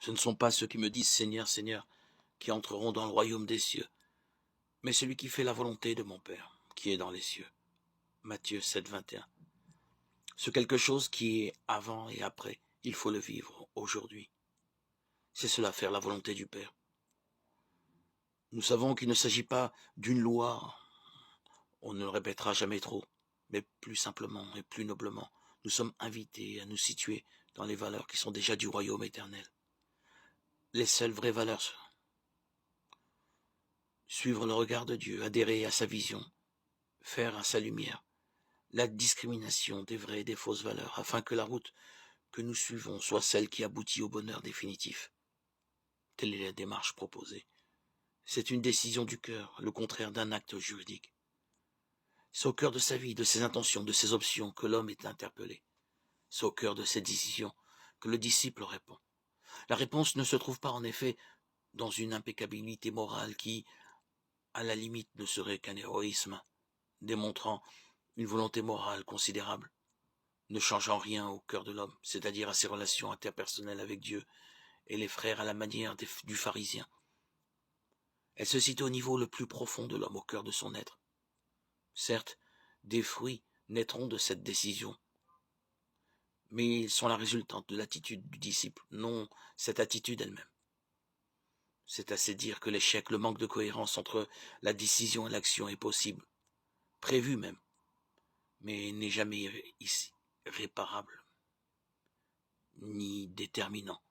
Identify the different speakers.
Speaker 1: Ce ne sont pas ceux qui me disent Seigneur, Seigneur, qui entreront dans le royaume des cieux, mais celui qui fait la volonté de mon Père, qui est dans les cieux. Matthieu 7, 21. Ce quelque chose qui est avant et après, il faut le vivre aujourd'hui. C'est cela, faire la volonté du Père. Nous savons qu'il ne s'agit pas d'une loi, on ne le répétera jamais trop, mais plus simplement et plus noblement, nous sommes invités à nous situer dans les valeurs qui sont déjà du royaume éternel. Les seules vraies valeurs. Suivre le regard de Dieu, adhérer à sa vision, faire à sa lumière, la discrimination des vraies et des fausses valeurs, afin que la route que nous suivons soit celle qui aboutit au bonheur définitif. Telle est la démarche proposée. C'est une décision du cœur, le contraire d'un acte juridique. C'est au cœur de sa vie, de ses intentions, de ses options que l'homme est interpellé. C'est au cœur de ses décisions que le disciple répond. La réponse ne se trouve pas en effet dans une impeccabilité morale qui, à la limite, ne serait qu'un héroïsme, démontrant une volonté morale considérable, ne changeant rien au cœur de l'homme, c'est-à-dire à ses relations interpersonnelles avec Dieu et les frères à la manière du pharisien. Elle se situe au niveau le plus profond de l'homme, au cœur de son être. Certes, des fruits naîtront de cette décision, mais ils sont la résultante de l'attitude du disciple, non cette attitude elle-même. C'est assez dire que l'échec, le manque de cohérence entre la décision et l'action est possible, prévu même, mais n'est jamais ici réparable, ni déterminant.